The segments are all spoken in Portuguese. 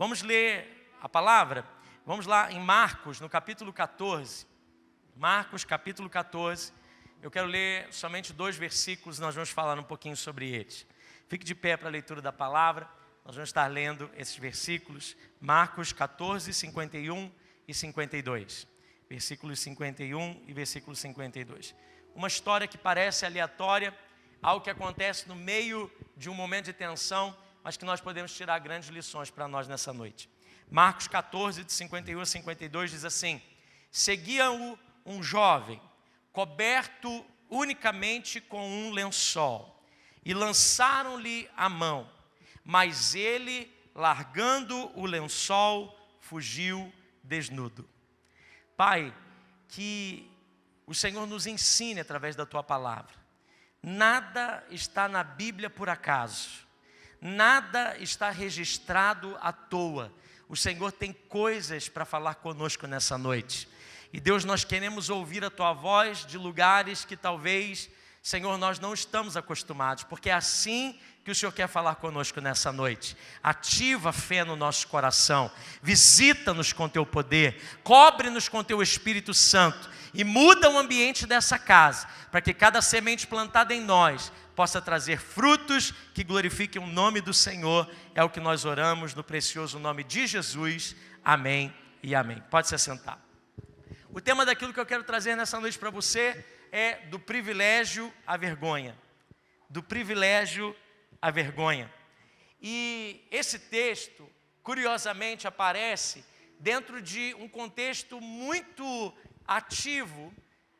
Vamos ler a palavra? Vamos lá em Marcos, no capítulo 14. Marcos, capítulo 14. Eu quero ler somente 2 versículos, nós vamos falar um pouquinho sobre eles. Fique de pé para a leitura da palavra. Nós vamos estar lendo esses versículos. Marcos 14, 51 e 52. Versículos 51 e versículo 52. Uma história que parece aleatória, algo que acontece no meio de um momento de tensão, mas que nós podemos tirar grandes lições para nós nessa noite. Marcos 14, de 51 a 52, diz assim: seguia-o um jovem, coberto unicamente com um lençol, e lançaram-lhe a mão, mas ele, largando o lençol, fugiu desnudo. Pai, que o Senhor nos ensine através da Tua palavra. Nada está na Bíblia por acaso. Nada está registrado à toa. O Senhor tem coisas para falar conosco nessa noite. E Deus, nós queremos ouvir a Tua voz de lugares que talvez, Senhor, nós não estamos acostumados. Porque é assim que o Senhor quer falar conosco nessa noite. Ativa a fé no nosso coração. Visita-nos com Teu poder. Cobre-nos com Teu Espírito Santo. E muda o ambiente dessa casa. Para que cada semente plantada em nós possa trazer frutos que glorifiquem o nome do Senhor. É o que nós oramos no precioso nome de Jesus. Amém e amém. Pode se assentar. O tema daquilo que eu quero trazer nessa noite para você é do privilégio à vergonha. Do privilégio à vergonha. E esse texto, curiosamente, aparece dentro de um contexto muito ativo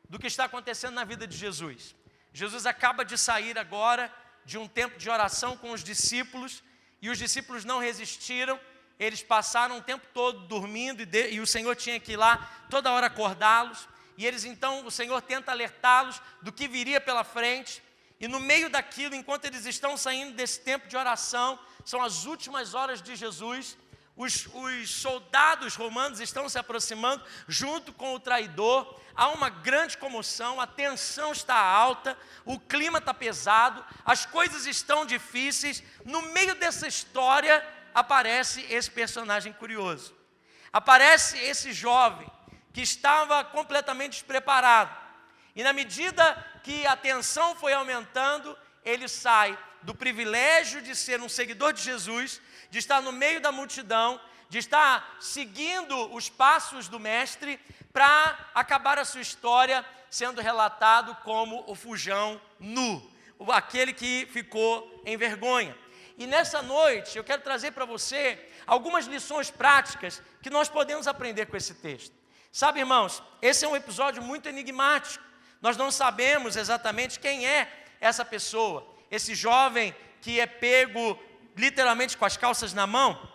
do que está acontecendo na vida de Jesus. Jesus acaba de sair agora de um tempo de oração com os discípulos, e os discípulos não resistiram, eles passaram o tempo todo dormindo, e o Senhor tinha que ir lá toda hora acordá-los, e eles então, o Senhor tenta alertá-los do que viria pela frente, e no meio daquilo, enquanto eles estão saindo desse tempo de oração, são as últimas horas de Jesus, os soldados romanos estão se aproximando junto com o traidor. Há uma grande comoção, a tensão está alta, o clima está pesado, as coisas estão difíceis. No meio dessa história aparece esse personagem curioso. Aparece esse jovem que estava completamente despreparado. E na medida que a tensão foi aumentando, ele sai do privilégio de ser um seguidor de Jesus, de estar no meio da multidão, de estar seguindo os passos do mestre, para acabar a sua história sendo relatado como o fujão nu, aquele que ficou em vergonha. E nessa noite eu quero trazer para você algumas lições práticas que nós podemos aprender com esse texto. Sabe, irmãos, esse é um episódio muito enigmático. Nós não sabemos exatamente quem é essa pessoa, esse jovem que é pego literalmente com as calças na mão,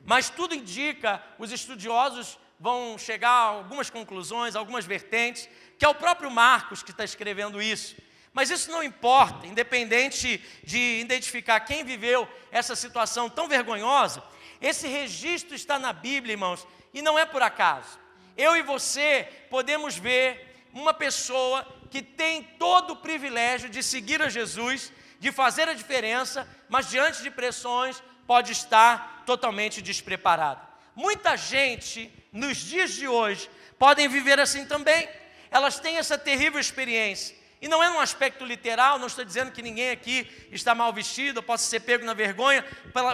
mas tudo indica, os estudiosos vão chegar a algumas conclusões, algumas vertentes, que é o próprio Marcos que está escrevendo isso. Mas isso não importa, independente de identificar quem viveu essa situação tão vergonhosa, esse registro está na Bíblia, irmãos, e não é por acaso. Eu e você podemos ver uma pessoa que tem todo o privilégio de seguir a Jesus, de fazer a diferença, mas diante de pressões pode estar totalmente despreparada. Muita gente, nos dias de hoje, podem viver assim também. Elas têm essa terrível experiência. E não é num aspecto literal, não estou dizendo que ninguém aqui está mal vestido, ou possa ser pego na vergonha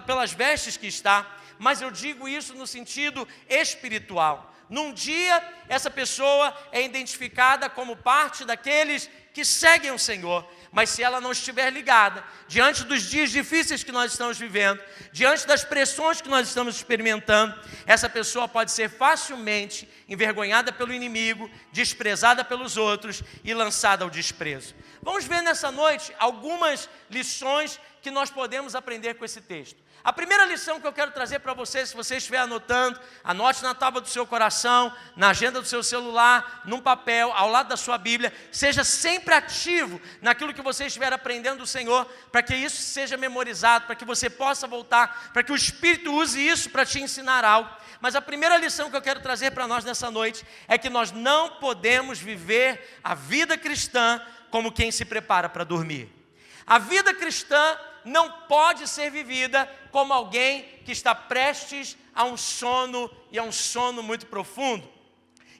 pelas vestes que está, mas eu digo isso no sentido espiritual. Num dia, essa pessoa é identificada como parte daqueles que seguem o Senhor, mas se ela não estiver ligada, diante dos dias difíceis que nós estamos vivendo, diante das pressões que nós estamos experimentando, essa pessoa pode ser facilmente envergonhada pelo inimigo, desprezada pelos outros e lançada ao desprezo. Vamos ver nessa noite algumas lições que nós podemos aprender com esse texto. A primeira lição que eu quero trazer para você, se você estiver anotando, anote na tábua do seu coração, na agenda do seu celular, num papel, ao lado da sua Bíblia. Seja sempre ativo naquilo que você estiver aprendendo do Senhor, para que isso seja memorizado, para que você possa voltar, para que o Espírito use isso para te ensinar algo. Mas a primeira lição que eu quero trazer para nós nessa noite é que nós não podemos viver a vida cristã como quem se prepara para dormir. A vida cristã não pode ser vivida como alguém que está prestes a um sono, e a um sono muito profundo.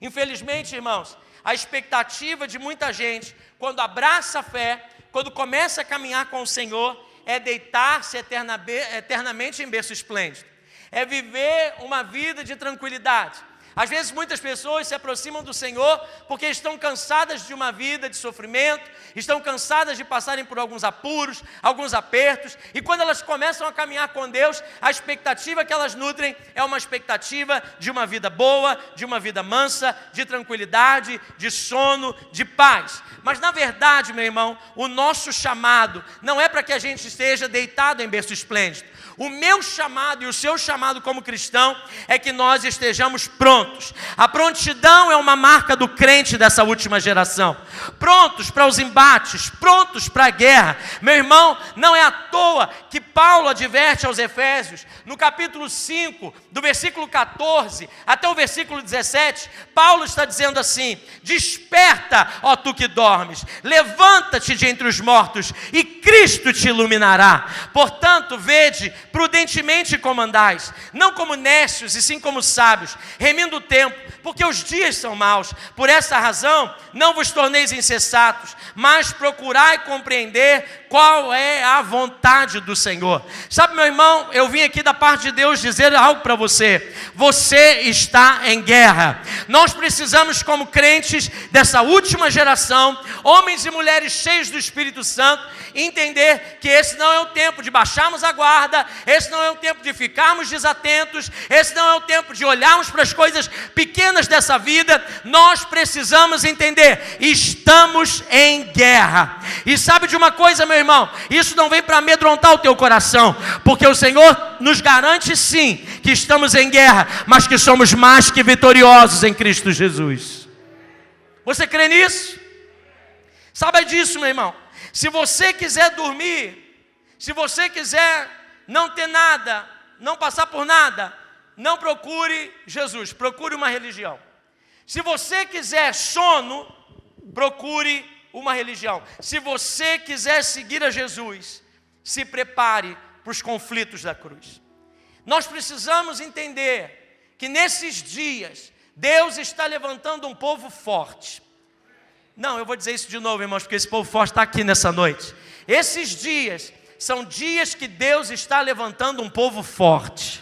Infelizmente, irmãos, a expectativa de muita gente, quando abraça a fé, quando começa a caminhar com o Senhor, é deitar-se eternamente em berço esplêndido. É viver uma vida de tranquilidade. Às vezes muitas pessoas se aproximam do Senhor porque estão cansadas de uma vida de sofrimento, estão cansadas de passarem por alguns apuros, alguns apertos, e quando elas começam a caminhar com Deus, a expectativa que elas nutrem é uma expectativa de uma vida boa, de uma vida mansa, de tranquilidade, de sono, de paz. Mas na verdade, meu irmão, o nosso chamado não é para que a gente esteja deitado em berço esplêndido. O meu chamado e o seu chamado como cristão é que nós estejamos prontos. A prontidão é uma marca do crente dessa última geração. Prontos para os embates, prontos para a guerra. Meu irmão, não é à toa que Paulo adverte aos Efésios, no capítulo 5, do versículo 14 até o versículo 17, Paulo está dizendo assim: desperta, ó tu que dormes, levanta-te de entre os mortos e Cristo te iluminará. Portanto, vede, prudentemente comandais, não como nécios e sim como sábios, remindo o tempo, porque os dias são maus. Por essa razão, não vos torneis insensatos, mas procurai compreender qual é a vontade do Senhor. Sabe, meu irmão, eu vim aqui da parte de Deus dizer algo para você. Você está em guerra. Nós precisamos, como crentes dessa última geração, homens e mulheres cheios do Espírito Santo, entender que esse não é o tempo de baixarmos a guarda, esse não é o tempo de ficarmos desatentos, esse não é o tempo de olharmos para as coisas pequenas dessa vida. Nós precisamos entender, estamos em guerra. E sabe de uma coisa, meu irmão, isso não vem para amedrontar o teu coração, porque o Senhor nos garante sim que estamos em guerra, mas que somos mais que vitoriosos em Cristo Jesus. Você crê nisso? Saiba disso, meu irmão. Se você quiser dormir, se você quiser não ter nada, não passar por nada, não procure Jesus, procure uma religião. Se você quiser sono, procure uma religião. Se você quiser seguir a Jesus, se prepare para os conflitos da cruz. Nós precisamos entender que nesses dias, Deus está levantando um povo forte. Não, eu vou dizer isso de novo, irmãos, porque esse povo forte está aqui nessa noite. Esses dias são dias que Deus está levantando um povo forte.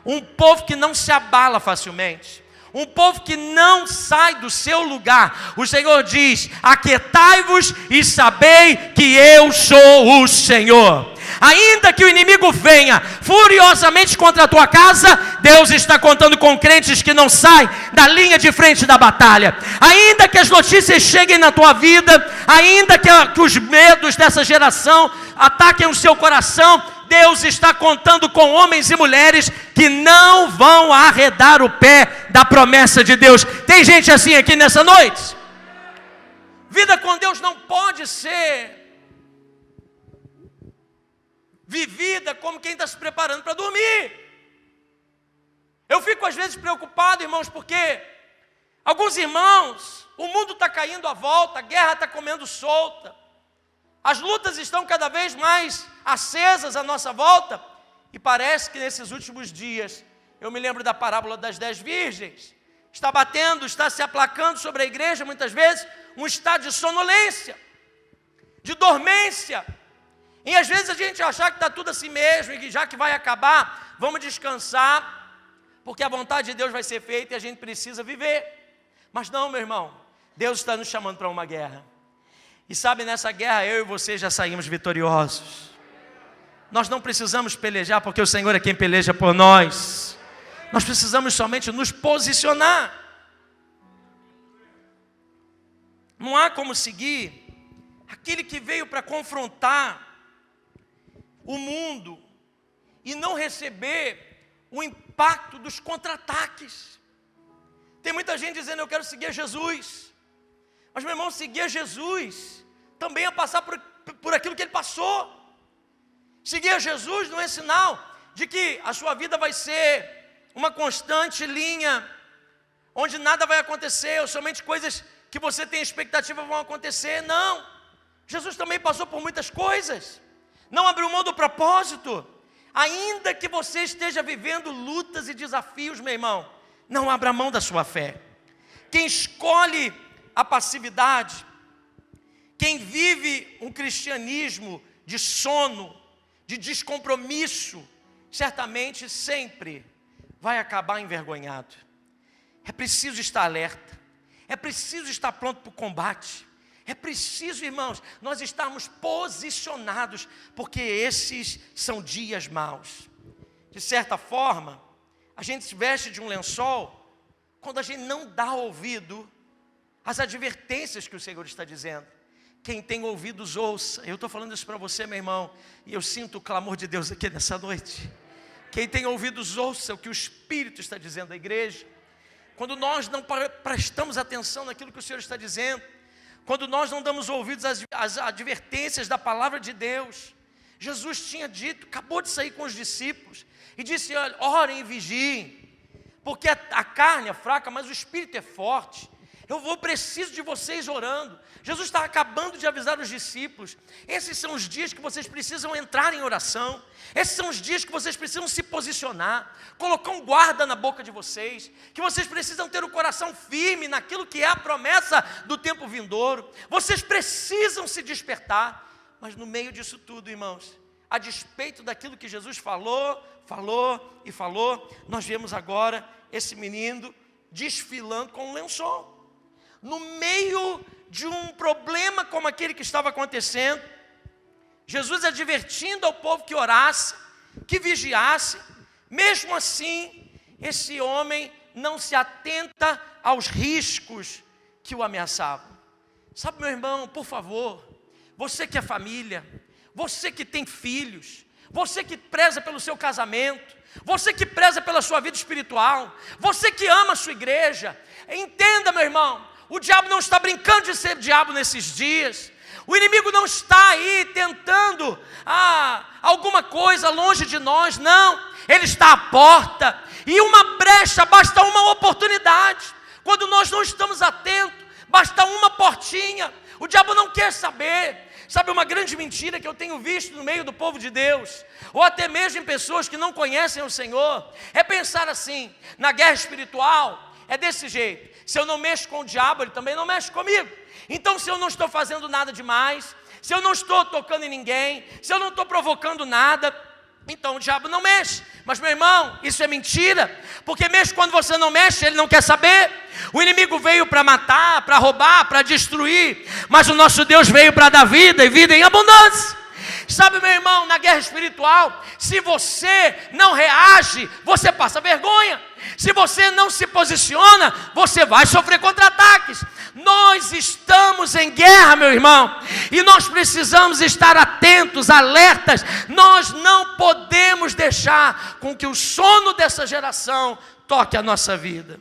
Um povo que não se abala facilmente. Um povo que não sai do seu lugar. O Senhor diz: aquietai-vos e sabei que eu sou o Senhor. Ainda que o inimigo venha furiosamente contra a tua casa, Deus está contando com crentes que não saem da linha de frente da batalha. Ainda que as notícias cheguem na tua vida, ainda que os medos dessa geração ataquem o seu coração, Deus está contando com homens e mulheres que não vão arredar o pé da promessa de Deus. Tem gente assim aqui nessa noite? Vida com Deus não pode ser vivida como quem está se preparando para dormir. Eu fico às vezes preocupado, irmãos, porque alguns irmãos, o mundo está caindo à volta, a guerra está comendo solta, as lutas estão cada vez mais acesas à nossa volta, e parece que nesses últimos dias, eu me lembro da parábola das 10 virgens, está batendo, está se aplacando sobre a igreja, muitas vezes, um estado de sonolência, de dormência. E às vezes a gente achar que está tudo assim mesmo, e que já que vai acabar, vamos descansar, porque a vontade de Deus vai ser feita e a gente precisa viver. Mas não, meu irmão, Deus está nos chamando para uma guerra. E sabe, nessa guerra eu e você já saímos vitoriosos. Nós não precisamos pelejar, porque o Senhor é quem peleja por nós. Nós precisamos somente nos posicionar. Não há como seguir aquele que veio para confrontar o mundo e não receber o impacto dos contra-ataques. Tem muita gente dizendo: eu quero seguir a Jesus. Mas, meu irmão, seguir a Jesus também é passar por aquilo que ele passou. Seguir a Jesus não é sinal de que a sua vida vai ser uma constante linha onde nada vai acontecer, ou somente coisas que você tem expectativa vão acontecer. Não, Jesus também passou por muitas coisas. Não abriu mão do propósito. Ainda que você esteja vivendo lutas e desafios, meu irmão, não abra mão da sua fé. Quem escolhe a passividade, quem vive um cristianismo de sono, de descompromisso, certamente sempre vai acabar envergonhado. É preciso estar alerta, é preciso estar pronto para o combate, é preciso, irmãos, nós estarmos posicionados, porque esses são dias maus. De certa forma, a gente se veste de um lençol quando a gente não dá ouvido às advertências que o Senhor está dizendo. Quem tem ouvidos, ouça. Eu estou falando isso para você, meu irmão, e eu sinto o clamor de Deus aqui nessa noite. Quem tem ouvidos, ouça o que o Espírito está dizendo à igreja. Quando nós não prestamos atenção naquilo que o Senhor está dizendo, quando nós não damos ouvidos às advertências da palavra de Deus. Jesus tinha dito, acabou de sair com os discípulos, e disse: olha, orem e vigiem, porque a carne é fraca, mas o Espírito é forte. Preciso de vocês orando. Jesus está acabando de avisar os discípulos. Esses são os dias que vocês precisam entrar em oração. Esses são os dias que vocês precisam se posicionar, colocar um guarda na boca de vocês, que vocês precisam ter o coração firme naquilo que é a promessa do tempo vindouro. Vocês precisam se despertar. Mas no meio disso tudo, irmãos, a despeito daquilo que Jesus falou, nós vemos agora esse menino desfilando com um lençol. No meio de um problema como aquele que estava acontecendo, Jesus advertindo ao povo que orasse, que vigiasse. Mesmo assim, esse homem não se atenta aos riscos que o ameaçavam. Sabe, meu irmão, por favor, você que é família, você que tem filhos, você que preza pelo seu casamento, você que preza pela sua vida espiritual, você que ama a sua igreja, entenda, meu irmão, o diabo não está brincando de ser diabo nesses dias. O inimigo não está aí tentando alguma coisa longe de nós, não. Ele está à porta, e uma brecha, basta uma oportunidade. Quando nós não estamos atentos, basta uma portinha. O diabo não quer saber. Sabe uma grande mentira que eu tenho visto no meio do povo de Deus, ou até mesmo em pessoas que não conhecem o Senhor, é pensar assim: na guerra espiritual é desse jeito, se eu não mexo com o diabo, ele também não mexe comigo. Então, se eu não estou fazendo nada demais, se eu não estou tocando em ninguém, se eu não estou provocando nada, então o diabo não mexe. Mas, meu irmão, isso é mentira, porque mesmo quando você não mexe, ele não quer saber. O inimigo veio para matar, para roubar, para destruir, mas o nosso Deus veio para dar vida, e vida em abundância. Sabe, meu irmão, na guerra espiritual, se você não reage, você passa vergonha. Se você não se posiciona, você vai sofrer contra-ataques. Nós estamos em guerra, meu irmão, e nós precisamos estar atentos, alertas. Nós não podemos deixar com que o sono dessa geração toque a nossa vida.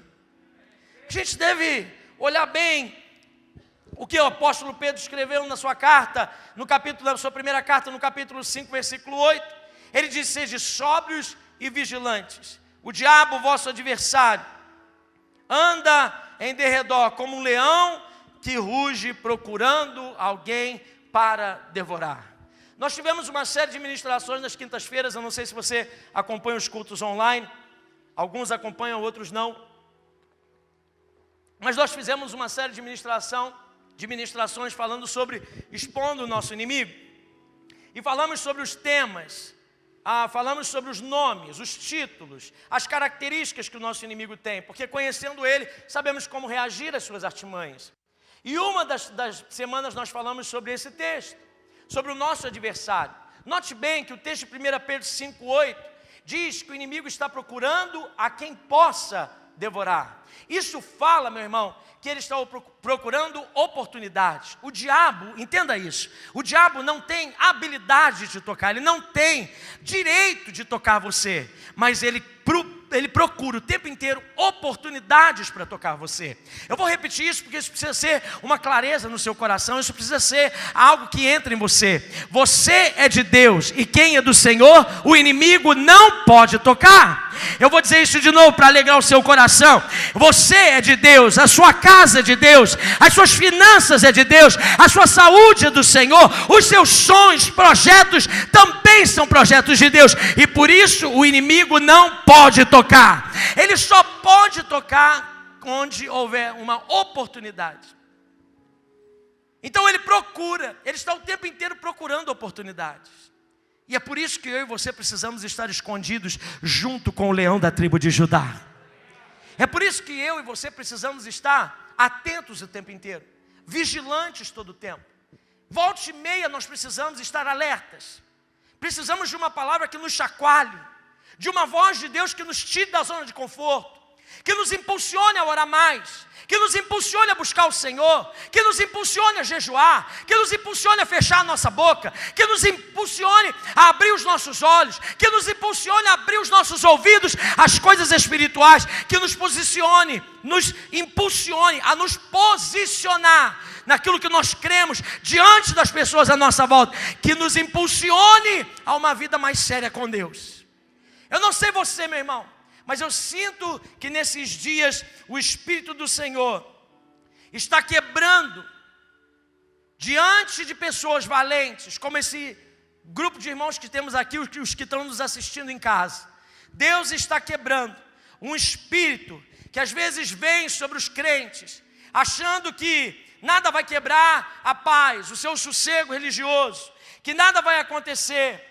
A gente deve olhar bem o que o apóstolo Pedro escreveu na sua carta, na sua primeira carta, no capítulo 5, versículo 8. Ele diz: sede sóbrios e vigilantes. O diabo, vosso adversário, anda em derredor como um leão que ruge procurando alguém para devorar. Nós tivemos uma série de ministrações nas quintas-feiras. Eu não sei se você acompanha os cultos online. Alguns acompanham, outros não. Mas nós fizemos uma série de ministrações falando sobre, expondo o nosso inimigo. E falamos sobre os temas. Falamos sobre os nomes, os títulos, as características que o nosso inimigo tem, porque conhecendo ele, sabemos como reagir às suas artimanhas. E uma das semanas nós falamos sobre esse texto, sobre o nosso adversário. Note bem que o texto de 1 Pedro 5,8 diz que o inimigo está procurando a quem possa devorar. Isso fala, meu irmão, que ele está procurando oportunidades. O diabo, entenda isso, o diabo não tem habilidade de tocar, ele não tem direito de tocar você, mas ele ele procura o tempo inteiro oportunidades para tocar você. Eu vou repetir isso porque isso precisa ser uma clareza no seu coração, isso precisa ser algo que entra em você. Você é de Deus e quem é do Senhor, o inimigo não pode tocar. Eu vou dizer isso de novo para alegrar o seu coração. Você é de Deus, a sua casa é de Deus, as suas finanças é de Deus, a sua saúde é do Senhor, os seus sonhos, projetos também são projetos de Deus, e por isso o inimigo não pode tocar. Ele só pode tocar onde houver uma oportunidade. Então ele procura, ele está o tempo inteiro procurando oportunidades. E é por isso que eu e você precisamos estar escondidos junto com o leão da tribo de Judá. É por isso que eu e você precisamos estar atentos o tempo inteiro, vigilantes todo o tempo. Volta e meia nós precisamos estar alertas. Precisamos de uma palavra que nos chacoalhe, de uma voz de Deus que nos tire da zona de conforto, que nos impulsione a orar mais, que nos impulsione a buscar o Senhor, que nos impulsione a jejuar, que nos impulsione a fechar a nossa boca, que nos impulsione a abrir os nossos olhos, que nos impulsione a abrir os nossos ouvidos às coisas espirituais, que nos posicione, nos impulsione a nos posicionar naquilo que nós cremos diante das pessoas à nossa volta, que nos impulsione a uma vida mais séria com Deus. Eu não sei você, meu irmão, mas eu sinto que nesses dias o Espírito do Senhor está quebrando diante de pessoas valentes, como esse grupo de irmãos que temos aqui, os que estão nos assistindo em casa. Deus está quebrando um espírito que às vezes vem sobre os crentes, achando que nada vai quebrar a paz, o seu sossego religioso, que nada vai acontecer,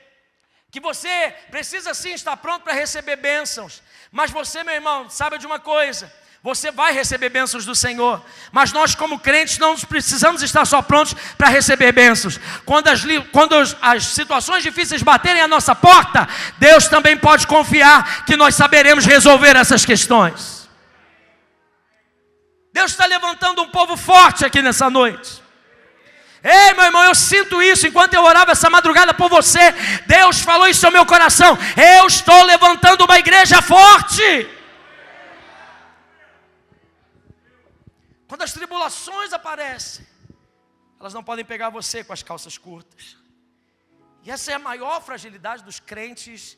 que você precisa sim estar pronto para receber bênçãos. Mas você, meu irmão, sabe de uma coisa, você vai receber bênçãos do Senhor, mas nós como crentes não precisamos estar só prontos para receber bênçãos. Quando as situações difíceis baterem à nossa porta, Deus também pode confiar que nós saberemos resolver essas questões. Deus está levantando um povo forte aqui nessa noite. Ei, meu irmão, eu sinto isso enquanto eu orava essa madrugada por você. Deus falou isso ao meu coração. Eu estou levantando uma igreja forte. Quando as tribulações aparecem, elas não podem pegar você com as calças curtas. E essa é a maior fragilidade dos crentes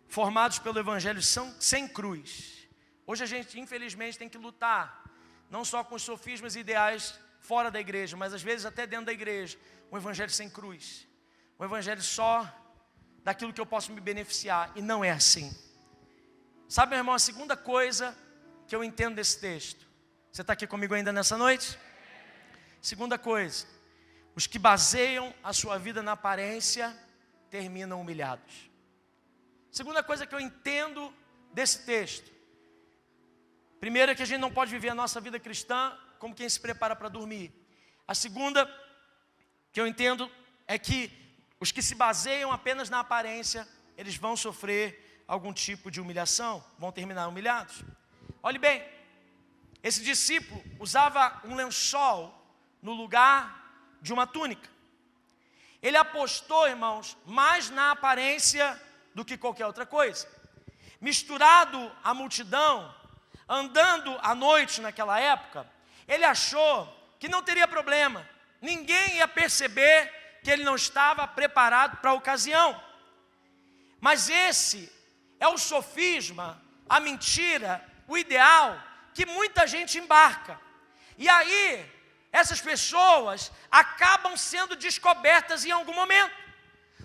formados pelo Evangelho sem cruz. Hoje a gente, infelizmente, tem que lutar, não só com os sofismas e ideais fora da igreja, mas às vezes até dentro da igreja, um evangelho sem cruz, um evangelho só daquilo que eu posso me beneficiar, e não é assim. Sabe, meu irmão, a segunda coisa que eu entendo desse texto, você está aqui comigo ainda nessa noite? Segunda coisa, os que baseiam a sua vida na aparência, terminam humilhados. Segunda coisa que eu entendo desse texto, primeiro é que a gente não pode viver a nossa vida cristã como quem se prepara para dormir. A segunda que eu entendo é que os que se baseiam apenas na aparência, eles vão sofrer algum tipo de humilhação, vão terminar humilhados. Olhe bem, esse discípulo usava um lençol no lugar de uma túnica. Ele apostou, irmãos, mais na aparência do que qualquer outra coisa. Misturado à multidão, andando à noite naquela época, ele achou que não teria problema, ninguém ia perceber que ele não estava preparado para a ocasião. Mas esse é o sofisma, a mentira, o ideal que muita gente embarca. E aí, essas pessoas acabam sendo descobertas em algum momento.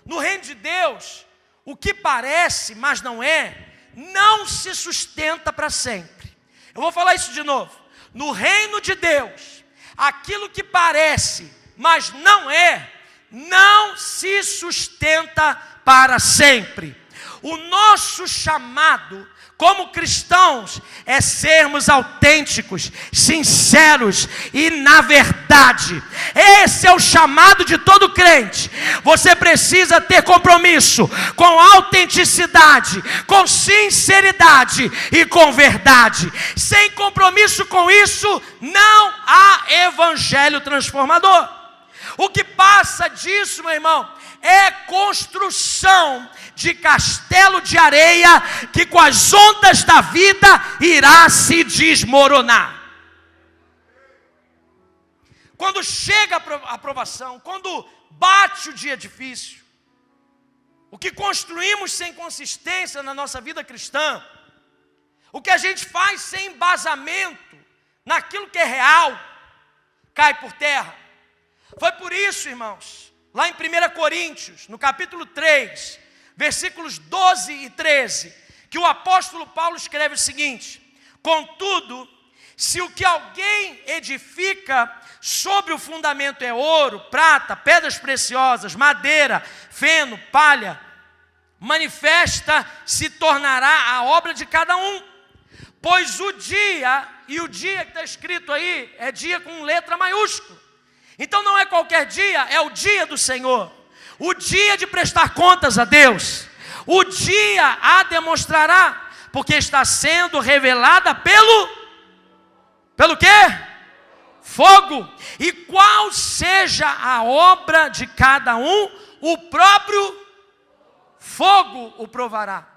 No reino de Deus, o que parece, mas não é, não se sustenta para sempre. Eu vou falar isso de novo. No reino de Deus, aquilo que parece, mas não é, não se sustenta para sempre. O nosso chamado como cristãos é sermos autênticos, sinceros e na verdade. Esse é o chamado de todo crente. Você precisa ter compromisso com autenticidade, com sinceridade e com verdade. Sem compromisso com isso, não há evangelho transformador. O que passa disso, meu irmão, é construção de castelo de areia que com as ondas da vida irá se desmoronar. Quando chega a provação, quando bate o dia difícil, o que construímos sem consistência na nossa vida cristã, o que a gente faz sem embasamento naquilo que é real, cai por terra. Foi por isso, irmãos, lá em 1 Coríntios, no capítulo 3, versículos 12 e 13, que o apóstolo Paulo escreve o seguinte: contudo, se o que alguém edifica sobre o fundamento é ouro, prata, pedras preciosas, madeira, feno, palha, manifesta se tornará a obra de cada um. Pois o dia, e o dia que está escrito aí, é dia com letra maiúscula. Então não é qualquer dia, é o dia do Senhor. O dia de prestar contas a Deus. O dia a demonstrará, porque está sendo revelada pelo quê? Fogo. E qual seja a obra de cada um, o próprio fogo o provará.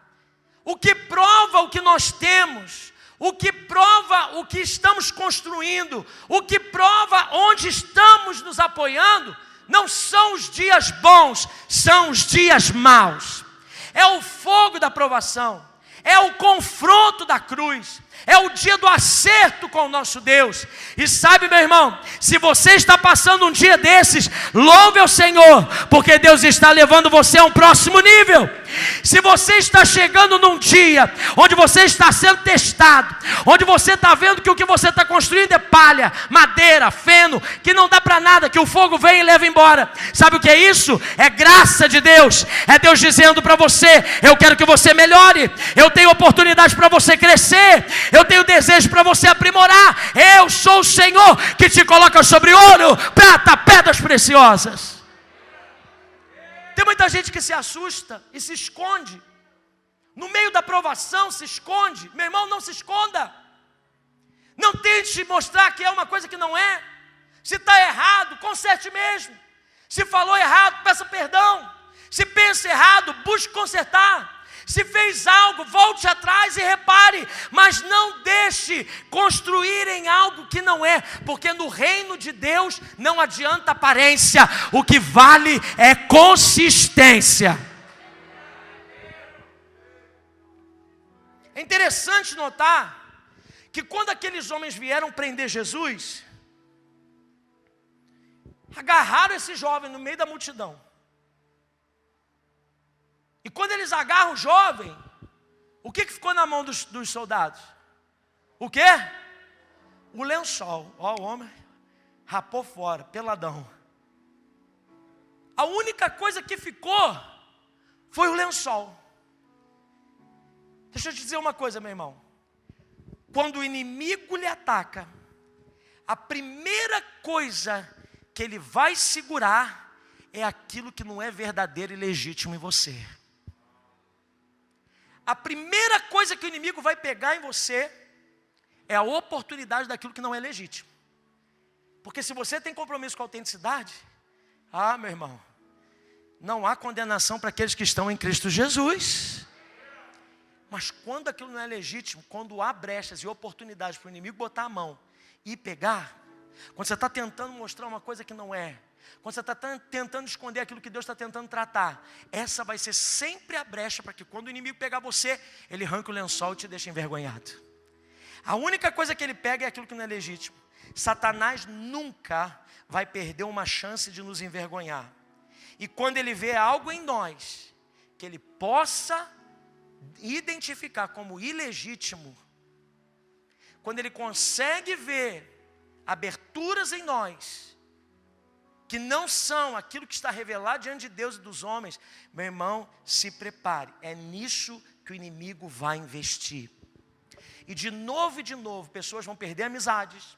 O que prova o que nós temos, o que prova o que estamos construindo, o que prova onde estamos nos apoiando, não são os dias bons, são os dias maus. É o fogo da provação, é o confronto da cruz, é o dia do acerto com o nosso Deus. E sabe, meu irmão, se você está passando um dia desses, louve ao Senhor, porque Deus está levando você a um próximo nível. Se você está chegando num dia onde você está sendo testado, onde você está vendo que o que você está construindo é palha, madeira, feno, que não dá para nada, que o fogo vem e leva embora. Sabe o que é isso? É graça de Deus. É Deus dizendo para você: eu quero que você melhore, eu tenho oportunidade para você crescer, eu tenho desejo para você aprimorar. Eu sou o Senhor que te coloca sobre ouro, prata, pedras preciosas. Tem muita gente que se assusta e se esconde. No meio da provação se esconde. Meu irmão, não se esconda. Não tente mostrar que é uma coisa que não é. Se está errado, conserte mesmo. Se falou errado, peça perdão. Se pensa errado, busque consertar. Se fez algo, volte atrás e repare, mas não deixe construir em algo que não é, porque no reino de Deus não adianta aparência, o que vale é consistência. É interessante notar que quando aqueles homens vieram prender Jesus, agarraram esse jovem no meio da multidão. E quando eles agarram o jovem, o que ficou na mão dos soldados? O quê? O lençol. Ó, o homem rapou fora, peladão. A única coisa que ficou foi o lençol. Deixa eu te dizer uma coisa, meu irmão. Quando o inimigo lhe ataca, a primeira coisa que ele vai segurar é aquilo que não é verdadeiro e legítimo em você. A primeira coisa que o inimigo vai pegar em você é a oportunidade daquilo que não é legítimo. Porque se você tem compromisso com a autenticidade, meu irmão, não há condenação para aqueles que estão em Cristo Jesus. Mas quando aquilo não é legítimo, quando há brechas e oportunidades para o inimigo botar a mão e pegar, quando você está tentando mostrar uma coisa que não é, quando você está tentando esconder aquilo que Deus está tentando tratar, essa vai ser sempre a brecha para que quando o inimigo pegar você, ele arranque o lençol e te deixa envergonhado. A única coisa que ele pega é aquilo que não é legítimo. Satanás nunca vai perder uma chance de nos envergonhar. E quando ele vê algo em nós que ele possa identificar como ilegítimo, quando ele consegue ver aberturas em nós que não são aquilo que está revelado diante de Deus e dos homens, meu irmão, se prepare. É nisso que o inimigo vai investir. E de novo, pessoas vão perder amizades,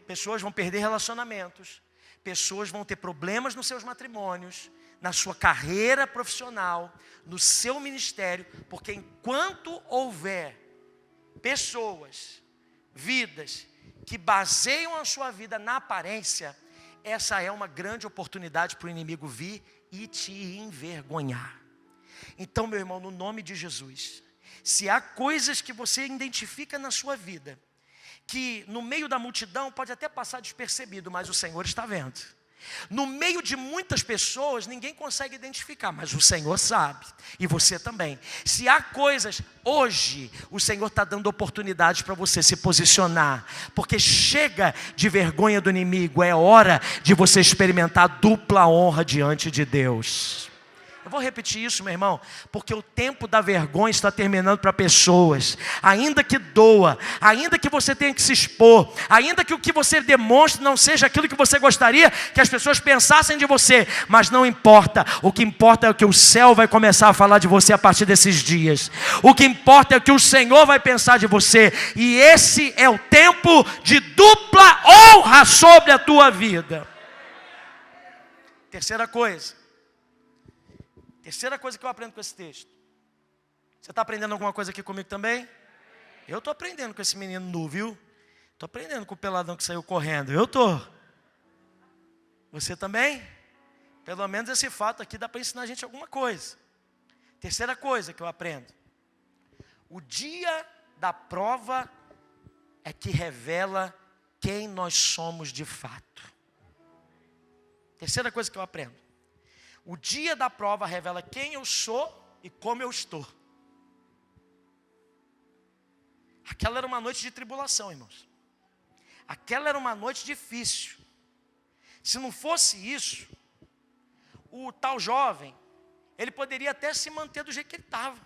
pessoas vão perder relacionamentos, pessoas vão ter problemas nos seus matrimônios, na sua carreira profissional, no seu ministério, porque enquanto houver pessoas, vidas, que baseiam a sua vida na aparência, essa é uma grande oportunidade para o inimigo vir e te envergonhar. Então, meu irmão, no nome de Jesus, se há coisas que você identifica na sua vida, que no meio da multidão pode até passar despercebido, mas o Senhor está vendo. No meio de muitas pessoas, ninguém consegue identificar, mas o Senhor sabe, e você também. Se há coisas, hoje, o Senhor está dando oportunidades para você se posicionar, porque chega de vergonha do inimigo, é hora de você experimentar dupla honra diante de Deus. Eu vou repetir isso, meu irmão, porque o tempo da vergonha está terminando para pessoas. Ainda que doa, ainda que você tenha que se expor, ainda que o que você demonstre não seja aquilo que você gostaria que as pessoas pensassem de você, mas não importa. O que importa é que o céu vai começar a falar de você a partir desses dias. O que importa é que o Senhor vai pensar de você. E esse é o tempo de dupla honra sobre a tua vida. Terceira coisa que eu aprendo com esse texto. Você está aprendendo alguma coisa aqui comigo também? Eu estou aprendendo com esse menino nu, viu? Estou aprendendo com o peladão que saiu correndo. Eu estou. Você também? Pelo menos esse fato aqui dá para ensinar a gente alguma coisa. Terceira coisa que eu aprendo. O dia da prova é que revela quem nós somos de fato. Terceira coisa que eu aprendo. O dia da prova revela quem eu sou e como eu estou. Aquela era uma noite de tribulação, irmãos. Aquela era uma noite difícil. Se não fosse isso, o tal jovem, ele poderia até se manter do jeito que ele estava.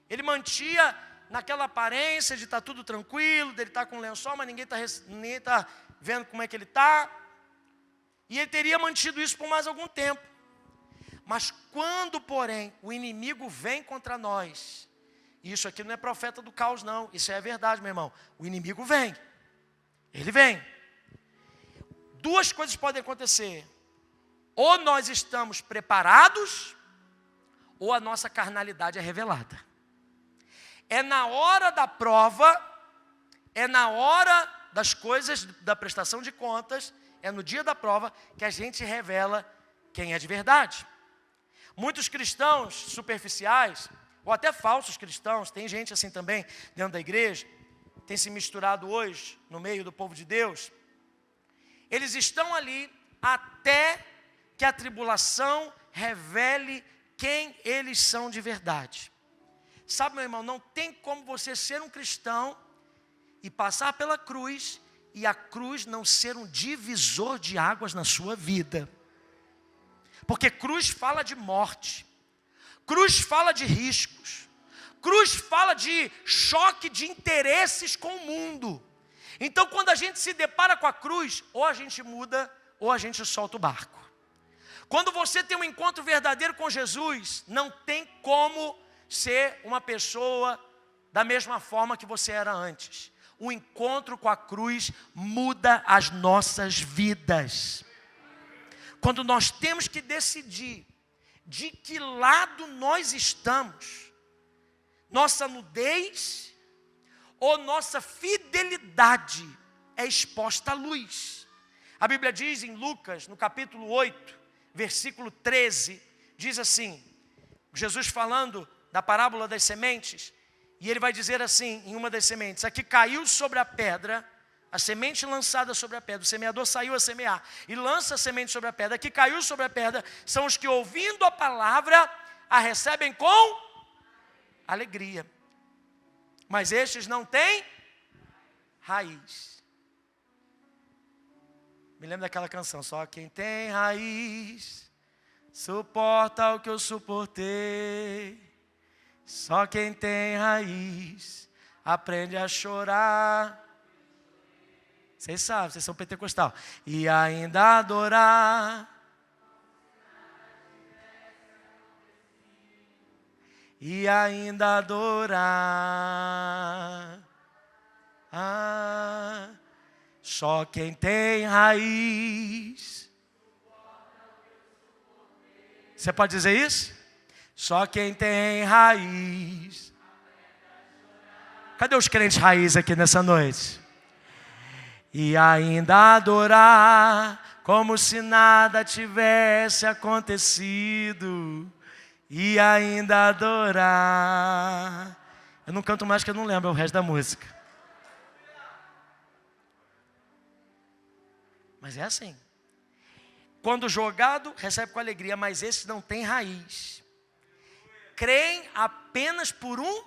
Ele mantinha naquela aparência de estar tudo tranquilo, dele estar com lençol, mas ninguém está vendo como é que ele está. E ele teria mantido isso por mais algum tempo. Mas quando, porém, o inimigo vem contra nós, e isso aqui não é profeta do caos não, isso é verdade, meu irmão. O inimigo vem, ele vem. Duas coisas podem acontecer. Ou nós estamos preparados, ou a nossa carnalidade é revelada. É na hora da prova, é na hora das coisas, da prestação de contas, é no dia da prova que a gente revela quem é de verdade. Muitos cristãos superficiais, ou até falsos cristãos, tem gente assim também dentro da igreja, tem se misturado hoje no meio do povo de Deus. Eles estão ali até que a tribulação revele quem eles são de verdade. Sabe, meu irmão, não tem como você ser um cristão e passar pela cruz e a cruz não ser um divisor de águas na sua vida. Porque cruz fala de morte, cruz fala de riscos, cruz fala de choque de interesses com o mundo. Então quando a gente se depara com a cruz, ou a gente muda, ou a gente solta o barco. Quando você tem um encontro verdadeiro com Jesus, não tem como ser uma pessoa da mesma forma que você era antes. O encontro com a cruz muda as nossas vidas. Quando nós temos que decidir de que lado nós estamos, nossa nudez ou nossa fidelidade é exposta à luz. A Bíblia diz em Lucas, no capítulo 8, versículo 13, diz assim, Jesus falando da parábola das sementes, e ele vai dizer assim, em uma das sementes, aqui caiu sobre a pedra, a semente lançada sobre a pedra, o semeador saiu a semear e lança a semente sobre a pedra. Que caiu sobre a pedra são os que, ouvindo a palavra, a recebem com alegria. Mas estes não têm raiz. Me lembro daquela canção, só quem tem raiz suporta o que eu suportei. Só quem tem raiz aprende a chorar. Vocês sabem, vocês são pentecostal. E ainda adorar. E ainda adorar. Só quem tem raiz. Você pode dizer isso? Só quem tem raiz. Cadê os crentes raiz aqui nessa noite? e ainda adorar como se nada tivesse acontecido, e ainda adorar. Eu não canto mais que eu não lembro o resto da música. Mas é assim. Quando jogado, recebe com alegria, mas esses não têm raiz. Creem apenas por um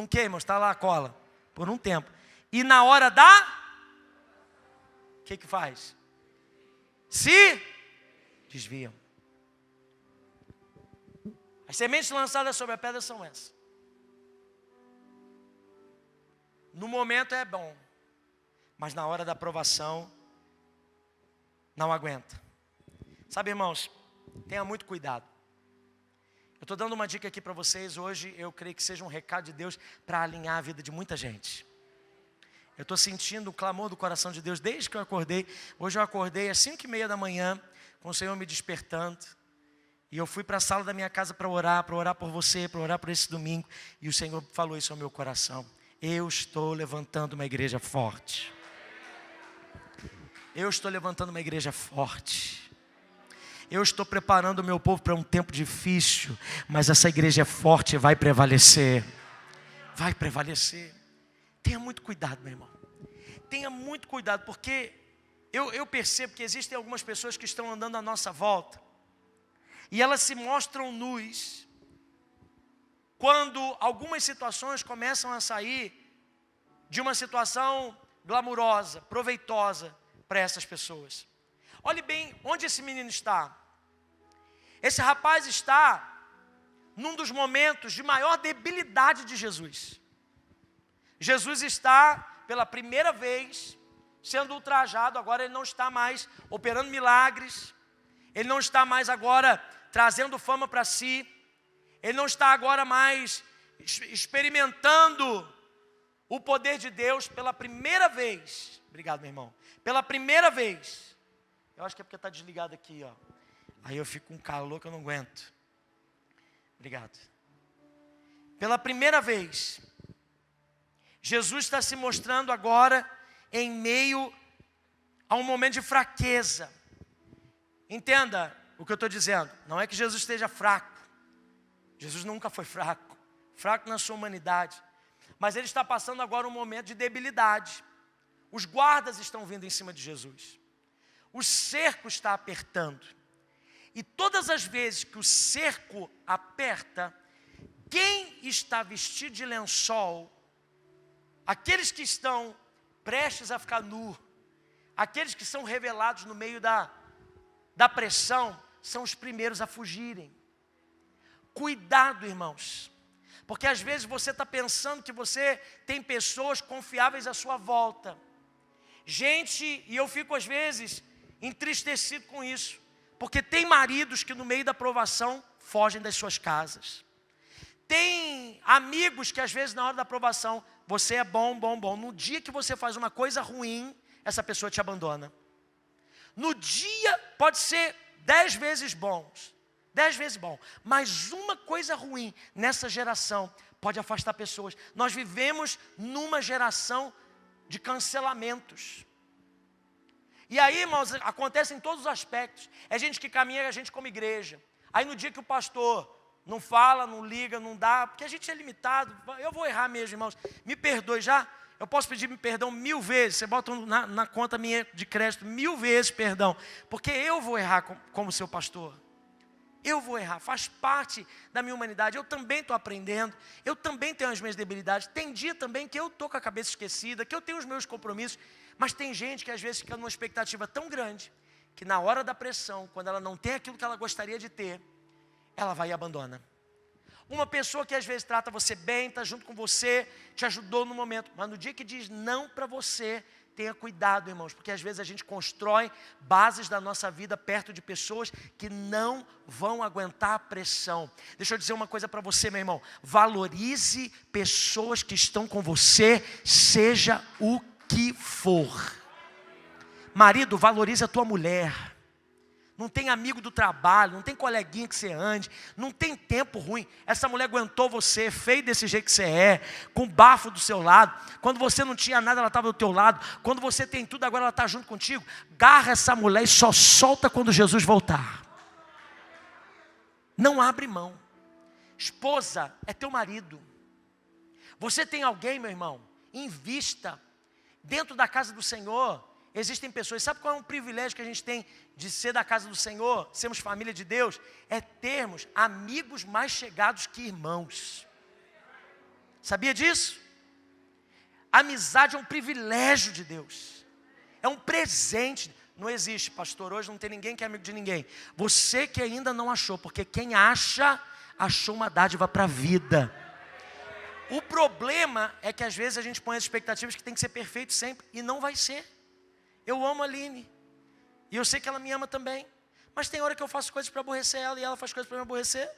quê, irmãos? Está lá a cola. Por um tempo. E na hora o que faz? Se desviam. As sementes lançadas sobre a pedra são essas. No momento é bom, mas na hora da provação, não aguenta. Sabe, irmãos, tenha muito cuidado. Eu estou dando uma dica aqui para vocês hoje, eu creio que seja um recado de Deus para alinhar a vida de muita gente. Eu estou sentindo o clamor do coração de Deus desde que eu acordei. Hoje eu acordei às 5:30 da manhã, com o Senhor me despertando. E eu fui para a sala da minha casa para orar por você, para orar por esse domingo. E o Senhor falou isso ao meu coração. Eu estou levantando uma igreja forte. Eu estou levantando uma igreja forte. Eu estou preparando o meu povo para um tempo difícil. Mas essa igreja é forte e vai prevalecer. Vai prevalecer. Tenha muito cuidado, meu irmão. Tenha muito cuidado, porque eu percebo que existem algumas pessoas que estão andando à nossa volta. E elas se mostram nus quando algumas situações começam a sair de uma situação glamurosa, proveitosa para essas pessoas. Olhe bem onde esse menino está. Esse rapaz está num dos momentos de maior debilidade de Jesus. Jesus está, pela primeira vez, sendo ultrajado. Agora ele não está mais operando milagres. Ele não está mais agora trazendo fama para si. Ele não está agora mais experimentando o poder de Deus pela primeira vez. Obrigado, meu irmão. Pela primeira vez. Eu acho que é porque está desligado aqui, ó. Aí eu fico com um calor que eu não aguento. Obrigado. Pela primeira vez, Jesus está se mostrando agora em meio a um momento de fraqueza. Entenda o que eu estou dizendo. Não é que Jesus esteja fraco. Jesus nunca foi fraco. Fraco na sua humanidade. Mas ele está passando agora um momento de debilidade. Os guardas estão vindo em cima de Jesus. O cerco está apertando. E todas as vezes que o cerco aperta, quem está vestido de lençol, aqueles que estão prestes a ficar nu, aqueles que são revelados no meio da pressão, são os primeiros a fugirem. Cuidado, irmãos, porque às vezes você está pensando que você tem pessoas confiáveis à sua volta. Gente, e eu fico às vezes entristecido com isso, porque tem maridos que no meio da provação fogem das suas casas. Tem amigos que às vezes na hora da provação, você é bom. No dia que você faz uma coisa ruim, essa pessoa te abandona. No dia pode ser 10 vezes bom, mas uma coisa ruim nessa geração pode afastar pessoas. Nós vivemos numa geração de cancelamentos. E aí, irmãos, acontece em todos os aspectos. É gente que caminha, é gente como igreja. Aí no dia que o pastor não fala, não liga, não dá, porque a gente é limitado. Eu vou errar mesmo, irmãos. Me perdoe já. Eu posso pedir perdão 1000 vezes. Você bota na conta minha de crédito 1000 vezes perdão. Porque eu vou errar como seu pastor. Eu vou errar, faz parte da minha humanidade. Eu também estou aprendendo. Eu também tenho as minhas debilidades. Tem dia também que eu estou com a cabeça esquecida, que eu tenho os meus compromissos. Mas tem gente que às vezes fica numa expectativa tão grande, que na hora da pressão, quando ela não tem aquilo que ela gostaria de ter, ela vai e abandona. Uma pessoa que às vezes trata você bem, está junto com você, te ajudou no momento, mas no dia que diz não para você, tenha cuidado, irmãos, porque às vezes a gente constrói bases da nossa vida perto de pessoas que não vão aguentar a pressão. Deixa eu dizer uma coisa para você, meu irmão. Valorize pessoas que estão com você, seja o que for. Marido, valorize a tua mulher. não tem amigo do trabalho, não tem coleguinha que você ande, não tem tempo ruim. Essa mulher aguentou você, feio desse jeito que você é, com bafo do seu lado. Quando você não tinha nada, ela estava do teu lado. Quando você tem tudo, agora ela está junto contigo. Garra essa mulher e só solta quando Jesus voltar. Não abre mão. Esposa é teu marido. Você tem alguém, meu irmão, invista. Dentro da casa do Senhor, existem pessoas. Sabe qual é um privilégio que a gente tem de ser da casa do Senhor, sermos família de Deus? É termos amigos mais chegados que irmãos. Sabia disso? Amizade é um privilégio de Deus. É um presente. Não existe, pastor, hoje não tem ninguém que é amigo de ninguém. Você que ainda não achou, porque quem acha, achou uma dádiva para a vida. O problema é que às vezes a gente põe as expectativas que tem que ser perfeito sempre, e não vai ser. Eu amo a Aline, e eu sei que ela me ama também, mas tem hora que eu faço coisas para aborrecer ela, e ela faz coisas para me aborrecer.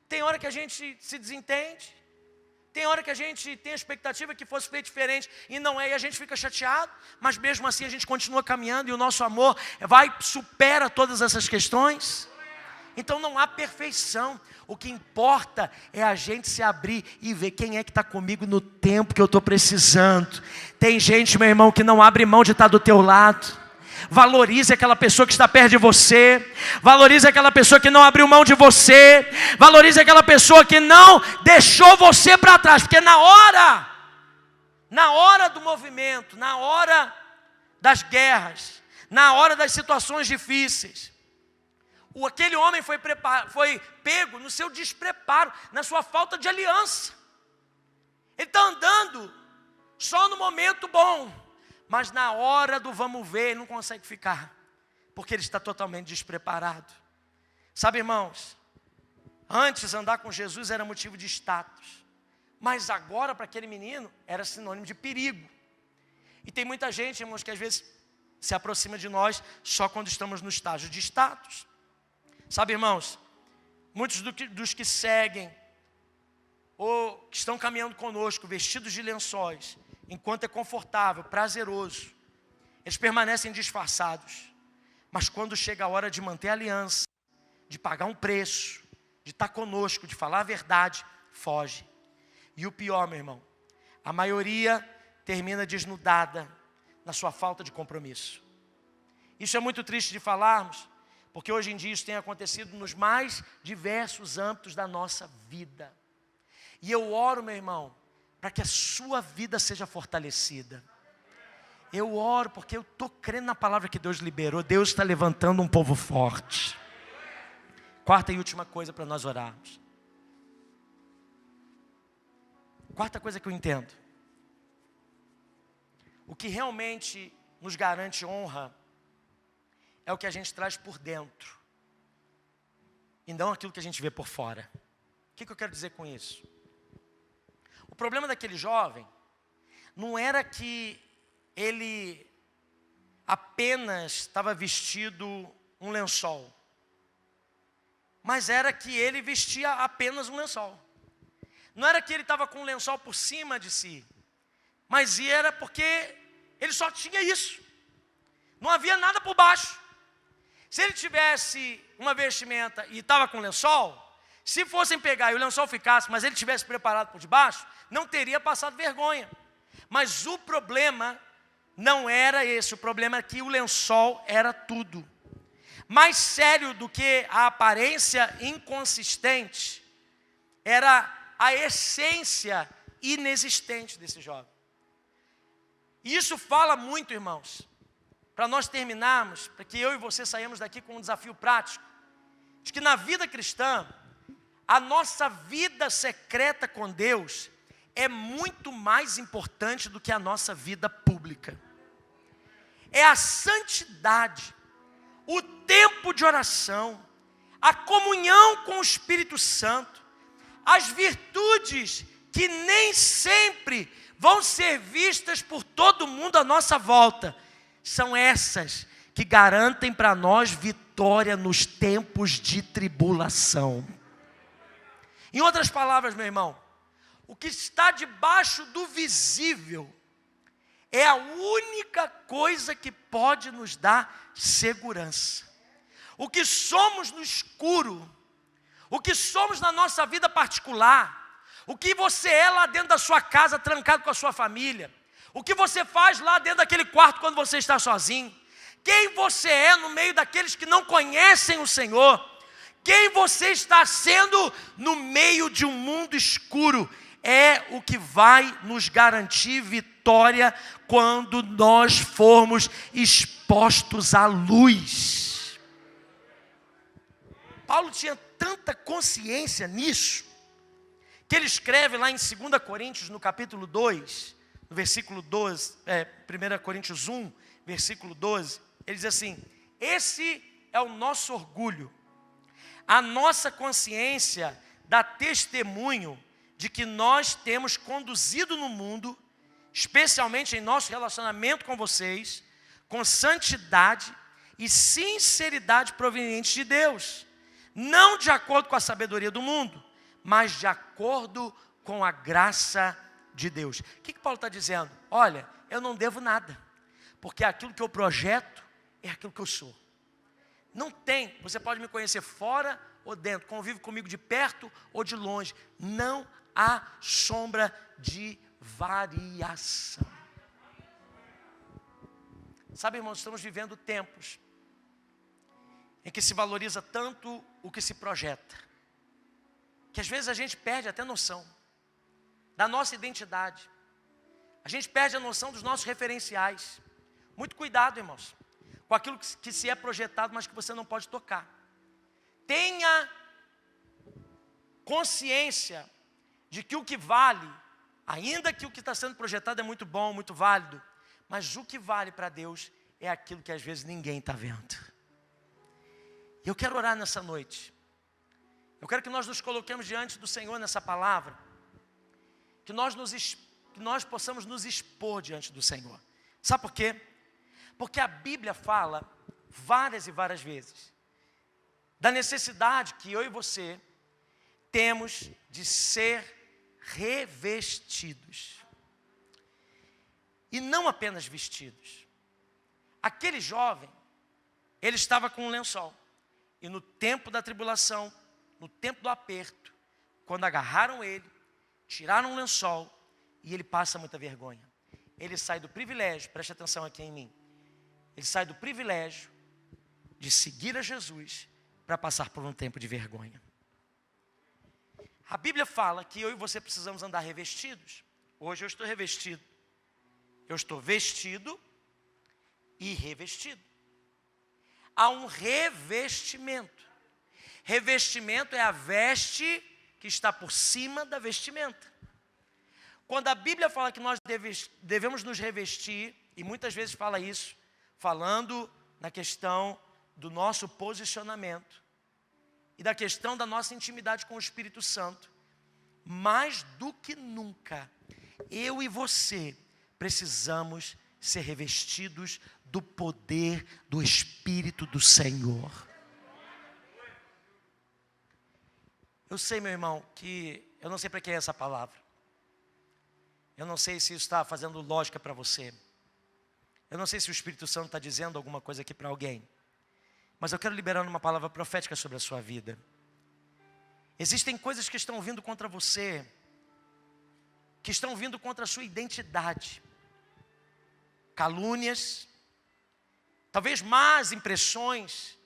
Tem hora que a gente se desentende, tem hora que a gente tem a expectativa que fosse feito diferente, e não é, e a gente fica chateado, mas mesmo assim a gente continua caminhando, e o nosso amor supera todas essas questões. Então não há perfeição. O que importa é a gente se abrir e ver quem é que está comigo no tempo que eu estou precisando. Tem gente, meu irmão, que não abre mão de estar do teu lado. Valorize aquela pessoa que está perto de você. Valorize aquela pessoa que não abriu mão de você. Valorize aquela pessoa que não deixou você para trás. Porque na hora do movimento, na hora das guerras, na hora das situações difíceis, aquele homem foi pego no seu despreparo, na sua falta de aliança. Ele está andando só no momento bom, mas na hora do vamos ver, ele não consegue ficar, porque ele está totalmente despreparado. Sabe, irmãos, antes andar com Jesus era motivo de status, mas agora para aquele menino era sinônimo de perigo. E tem muita gente, irmãos, que às vezes se aproxima de nós só quando estamos no estágio de status. Sabe, irmãos, muitos dos que seguem ou que estão caminhando conosco, vestidos de lençóis, enquanto é confortável, prazeroso, eles permanecem disfarçados. Mas quando chega a hora de manter a aliança, de pagar um preço, de estar conosco, de falar a verdade, foge. E o pior, meu irmão, a maioria termina desnudada na sua falta de compromisso. Isso é muito triste de falarmos, porque hoje em dia isso tem acontecido nos mais diversos âmbitos da nossa vida. E eu oro, meu irmão, para que a sua vida seja fortalecida. Eu oro porque eu estou crendo na palavra que Deus liberou. Deus está levantando um povo forte. Quarta e última coisa para nós orarmos. Quarta coisa que eu entendo. O que realmente nos garante honra é o que a gente traz por dentro, e não aquilo que a gente vê por fora. O que eu quero dizer com isso? O problema daquele jovem não era que ele apenas estava vestido um lençol, mas era que ele vestia apenas um lençol. Não era que ele estava com um lençol por cima de si, mas era porque ele só tinha isso. Não havia nada por baixo. Se ele tivesse uma vestimenta e estava com lençol, se fossem pegar e o lençol ficasse, mas ele tivesse preparado por debaixo, não teria passado vergonha. Mas o problema não era esse, o problema é que o lençol era tudo. Mais sério do que a aparência inconsistente, era a essência inexistente desse jovem. E isso fala muito, irmãos, para nós terminarmos, para que eu e você saímos daqui com um desafio prático, de que na vida cristã, a nossa vida secreta com Deus é muito mais importante do que a nossa vida pública. É a santidade, o tempo de oração, a comunhão com o Espírito Santo, as virtudes que nem sempre vão ser vistas por todo mundo à nossa volta, são essas que garantem para nós vitória nos tempos de tribulação. Em outras palavras, meu irmão, o que está debaixo do visível é a única coisa que pode nos dar segurança. O que somos no escuro, o que somos na nossa vida particular, o que você é lá dentro da sua casa, trancado com a sua família, o que você faz lá dentro daquele quarto quando você está sozinho, quem você é no meio daqueles que não conhecem o Senhor, quem você está sendo no meio de um mundo escuro, é o que vai nos garantir vitória quando nós formos expostos à luz. Paulo tinha tanta consciência nisso, que ele escreve lá em 2 Coríntios, no capítulo 2, no versículo 12, 1 Coríntios 1, versículo 12, ele diz assim: esse é o nosso orgulho, a nossa consciência dá testemunho de que nós temos conduzido no mundo, especialmente em nosso relacionamento com vocês, com santidade e sinceridade provenientes de Deus, não de acordo com a sabedoria do mundo, mas de acordo com a graça de Deus. O que Paulo está dizendo? Olha, eu não devo nada, porque aquilo que eu projeto é aquilo que eu sou. Não tem, você pode me conhecer fora ou dentro, convive comigo de perto ou de longe, não há sombra de variação. Sabe, irmãos, estamos vivendo tempos em que se valoriza tanto o que se projeta, que às vezes a gente perde até noção da nossa identidade, a gente perde a noção dos nossos referenciais. Muito cuidado, irmãos, com aquilo que se é projetado, mas que você não pode tocar. Tenha consciência de que o que vale, ainda que o que está sendo projetado é muito bom, muito válido, mas o que vale para Deus é aquilo que às vezes ninguém está vendo. E eu quero orar nessa noite. Eu quero que nós nos coloquemos diante do Senhor nessa palavra, que nós possamos nos expor diante do Senhor. Sabe por quê? Porque a Bíblia fala várias e várias vezes da necessidade que eu e você temos de ser revestidos. E não apenas vestidos. Aquele jovem, ele estava com um lençol. E no tempo da tribulação, no tempo do aperto, quando agarraram ele, tiraram um lençol, e ele passa muita vergonha. Ele sai do privilégio, preste atenção aqui em mim. Ele sai do privilégio de seguir a Jesus para passar por um tempo de vergonha. A Bíblia fala que eu e você precisamos andar revestidos. Hoje eu estou revestido. Eu estou vestido e revestido. Há um revestimento. Revestimento é a veste que está por cima da vestimenta. Quando a Bíblia fala que nós devemos nos revestir, e muitas vezes fala isso, falando na questão do nosso posicionamento e da questão da nossa intimidade com o Espírito Santo, mais do que nunca, eu e você precisamos ser revestidos do poder do Espírito do Senhor. Eu sei, meu irmão, que eu não sei para que é essa palavra. Eu não sei se isso está fazendo lógica para você. Eu não sei se o Espírito Santo está dizendo alguma coisa aqui para alguém. Mas eu quero liberar uma palavra profética sobre a sua vida. Existem coisas que estão vindo contra você, que estão vindo contra a sua identidade. Calúnias, talvez más impressões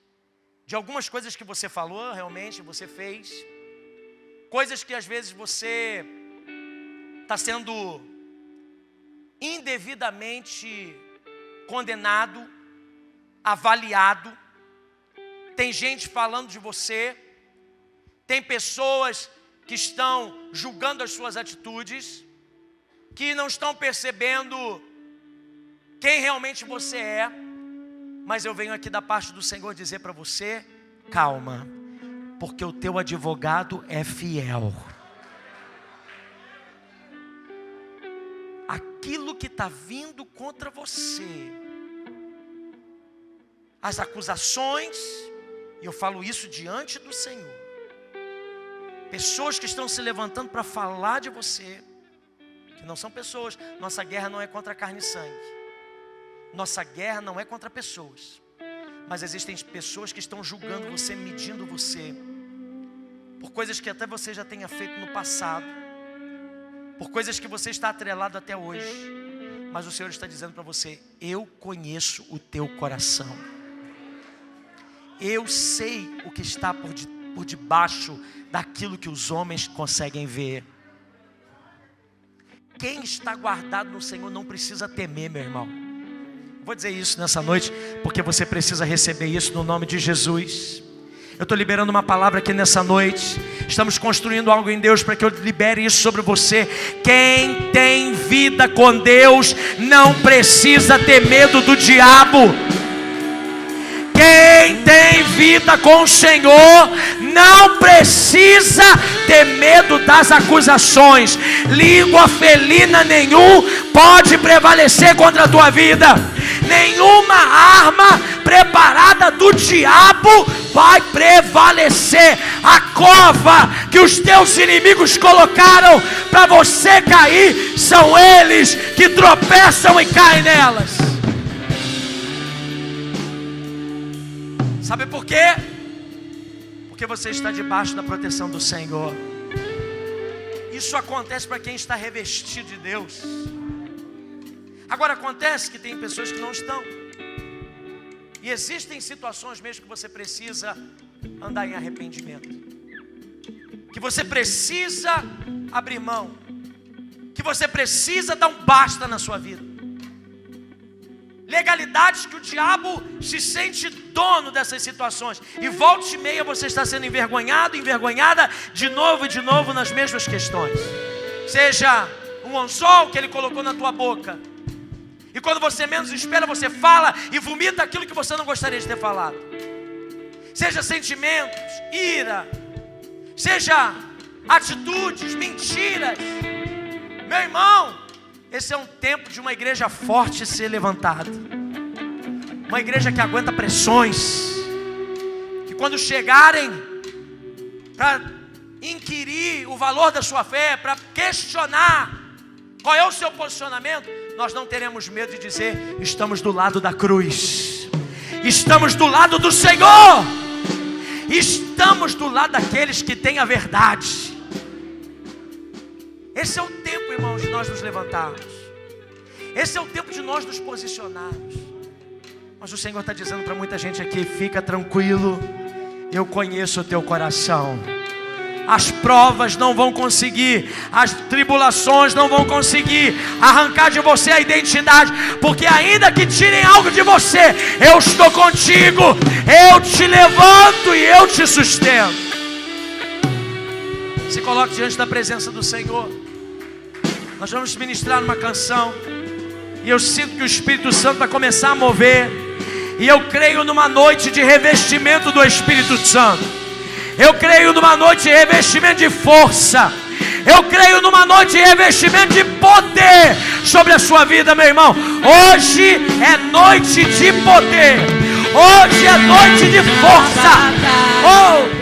de algumas coisas que você falou, realmente você fez. Coisas que às vezes você está sendo indevidamente condenado, avaliado. Tem gente falando de você, tem pessoas que estão julgando as suas atitudes, que não estão percebendo quem realmente você é. Mas eu venho aqui da parte do Senhor dizer para você: calma, porque o teu advogado é fiel. Aquilo que está vindo contra você, as acusações, e eu falo isso diante do Senhor, pessoas que estão se levantando para falar de você, que não são pessoas. Nossa guerra não é contra carne e sangue. Nossa guerra não é contra pessoas. Mas existem pessoas que estão julgando você, medindo você, por coisas que até você já tenha feito no passado, por coisas que você está atrelado até hoje. Mas o Senhor está dizendo para você: eu conheço o teu coração. Eu sei o que está por debaixo daquilo que os homens conseguem ver. Quem está guardado no Senhor não precisa temer, meu irmão. Vou dizer isso nessa noite, porque você precisa receber isso no nome de Jesus. Eu estou liberando uma palavra aqui nessa noite. Estamos construindo algo em Deus para que eu libere isso sobre você. Quem tem vida com Deus não precisa ter medo do diabo. Quem tem vida com o Senhor não precisa ter medo das acusações. Língua felina nenhum pode prevalecer contra a tua vida. Nenhuma arma preparada do diabo vai prevalecer. A cova que os teus inimigos colocaram para você cair, são eles que tropeçam e caem nelas. Sabe por quê? Porque você está debaixo da proteção do Senhor. Isso acontece para quem está revestido de Deus. Agora acontece que tem pessoas que não estão. E existem situações mesmo que você precisa andar em arrependimento, que você precisa abrir mão, que você precisa dar um basta na sua vida. Legalidades que o diabo se sente dono dessas situações. E volta e meia você está sendo envergonhado, envergonhada de novo nas mesmas questões. Seja um anzol que ele colocou na tua boca, e quando você menos espera, você fala e vomita aquilo que você não gostaria de ter falado. Seja sentimentos, ira, seja atitudes, mentiras. Meu irmão, esse é um tempo de uma igreja forte ser levantada. Uma igreja que aguenta pressões, que quando chegarem para inquirir o valor da sua fé, para questionar qual é o seu posicionamento, nós não teremos medo de dizer: estamos do lado da cruz, estamos do lado do Senhor, estamos do lado daqueles que têm a verdade. Esse é o tempo, irmãos, de nós nos levantarmos. Esse é o tempo de nós nos posicionarmos. Mas o Senhor está dizendo para muita gente aqui: fica tranquilo, eu conheço o teu coração. As provas não vão conseguir, as tribulações não vão conseguir arrancar de você a identidade, porque ainda que tirem algo de você, eu estou contigo, eu te levanto e eu te sustento. Se coloque diante da presença do Senhor. Nós vamos ministrar uma canção, e eu sinto que o Espírito Santo vai começar a mover, e eu creio numa noite de revestimento do Espírito Santo. Eu creio numa noite de revestimento de força. Eu creio numa noite de revestimento de poder sobre a sua vida, meu irmão. Hoje é noite de poder. Hoje é noite de força. Oh!